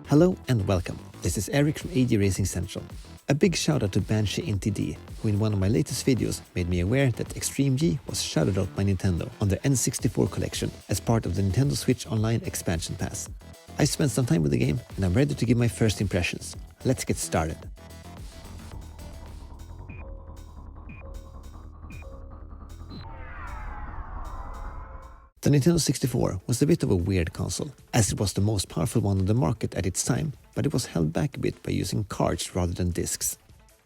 Hello and welcome. This is Eric from AD Racing Central. A big shout out to Banshee NTD, who in one of my latest videos made me aware that Extreme G was shouted out by Nintendo on their N64 collection as part of the Nintendo Switch Online expansion pass. I spent some time with the game and I'm ready to give my first impressions. Let's get started. The Nintendo 64 was a bit of a weird console, as it was the most powerful one on the market at its time, but it was held back a bit by using cards rather than discs.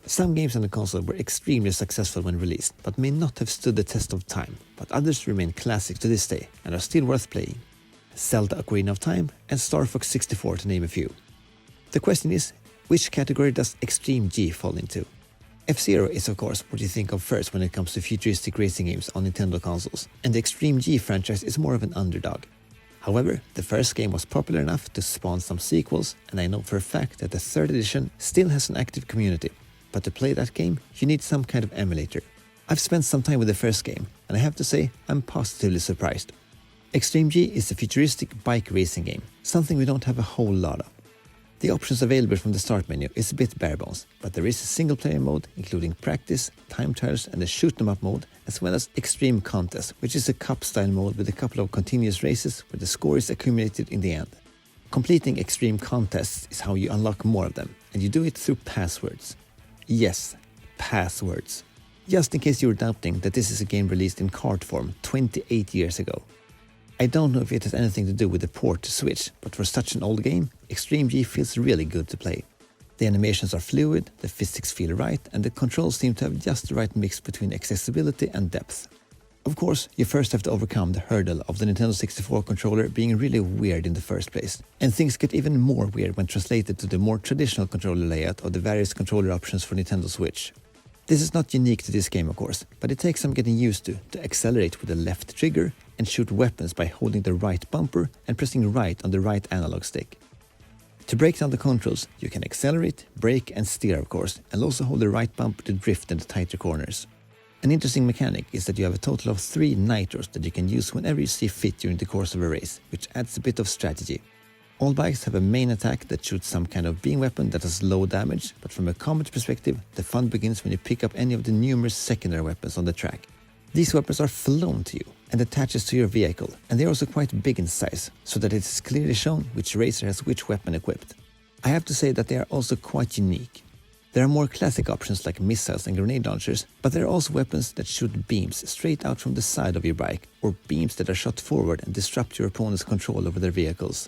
Some games on the console were extremely successful when released, but may not have stood the test of time, but others remain classic to this day and are still worth playing. Zelda Ocarina of Time and Star Fox 64 to name a few. The question is, which category does Extreme G fall into? F-Zero is of course what you think of first when it comes to futuristic racing games on Nintendo consoles, and the Extreme G franchise is more of an underdog. However, the first game was popular enough to spawn some sequels, and I know for a fact that the third edition still has an active community, but to play that game you need some kind of emulator. I've spent some time with the first game, and I have to say I'm positively surprised. Extreme G is a futuristic bike racing game, something we don't have a whole lot of. The options available from the start menu is a bit bare bones, but there is a single player mode including practice, time trials and a shoot 'em up mode, as well as Extreme Contest, which is a cup style mode with a couple of continuous races where the score is accumulated in the end. Completing Extreme Contests is how you unlock more of them, and you do it through passwords. Yes, passwords. Just in case you were doubting that this is a game released in card form 28 years ago. I don't know if it has anything to do with the port to Switch, but for such an old game, Extreme G feels really good to play. The animations are fluid, the physics feel right, and the controls seem to have just the right mix between accessibility and depth. Of course, you first have to overcome the hurdle of the Nintendo 64 controller being really weird in the first place, and things get even more weird when translated to the more traditional controller layout of the various controller options for Nintendo Switch. This is not unique to this game of course, but it takes some getting used to accelerate with the left trigger and shoot weapons by holding the right bumper and pressing right on the right analog stick. To break down the controls, you can accelerate, brake and steer of course, and also hold the right bumper to drift in the tighter corners. An interesting mechanic is that you have a total of 3 nitros that you can use whenever you see fit during the course of a race, which adds a bit of strategy. All bikes have a main attack that shoots some kind of beam weapon that has low damage, but from a combat perspective, the fun begins when you pick up any of the numerous secondary weapons on the track. These weapons are flown to you and attaches to your vehicle, and they are also quite big in size, so that it is clearly shown which racer has which weapon equipped. I have to say that they are also quite unique. There are more classic options like missiles and grenade launchers, but there are also weapons that shoot beams straight out from the side of your bike, or beams that are shot forward and disrupt your opponent's control over their vehicles.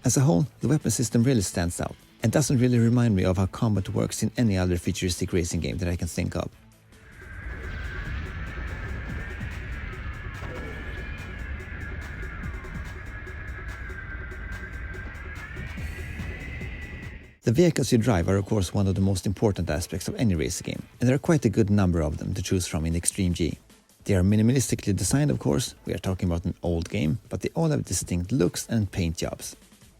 As a whole, the weapon system really stands out, and doesn't really remind me of how combat works in any other futuristic racing game that I can think of. The vehicles you drive are of course one of the most important aspects of any racing game, and there are quite a good number of them to choose from in Extreme G. They are minimalistically designed of course, we are talking about an old game, but they all have distinct looks and paint jobs.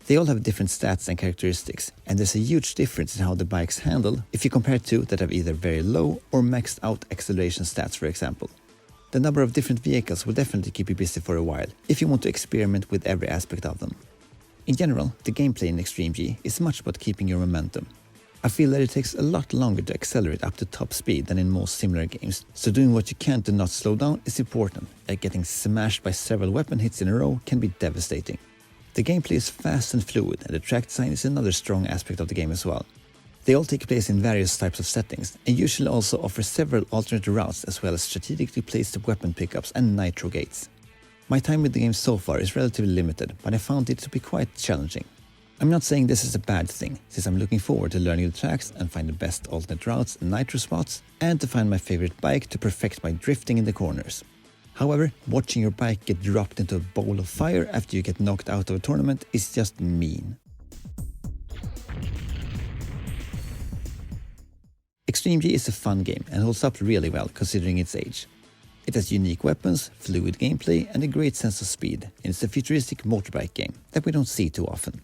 They all have different stats and characteristics, and there's a huge difference in how the bikes handle if you compare two that have either very low or maxed out acceleration stats for example. The number of different vehicles will definitely keep you busy for a while, if you want to experiment with every aspect of them. In general, the gameplay in Extreme G is much about keeping your momentum. I feel that it takes a lot longer to accelerate up to top speed than in most similar games, so doing what you can to not slow down is important, like getting smashed by several weapon hits in a row can be devastating. The gameplay is fast and fluid, and the track design is another strong aspect of the game as well. They all take place in various types of settings, and usually also offer several alternate routes as well as strategically placed weapon pickups and nitro gates. My time with the game so far is relatively limited, but I found it to be quite challenging. I'm not saying this is a bad thing, since I'm looking forward to learning the tracks and find the best alternate routes and nitro spots, and to find my favorite bike to perfect my drifting in the corners. However, watching your bike get dropped into a bowl of fire after you get knocked out of a tournament is just mean. Extreme G is a fun game and holds up really well considering its age. It has unique weapons, fluid gameplay and a great sense of speed, and it's a futuristic motorbike game that we don't see too often.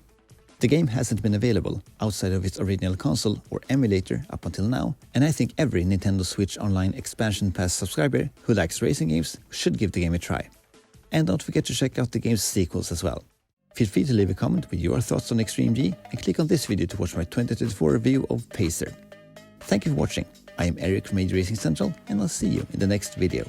The game hasn't been available outside of its original console or emulator up until now, and I think every Nintendo Switch Online expansion pass subscriber who likes racing games should give the game a try. And don't forget to check out the game's sequels as well. Feel free to leave a comment with your thoughts on Extreme G and click on this video to watch my 2024 review of Pacer. Thank you for watching. I am Eric from AJ Racing Central and I'll see you in the next video.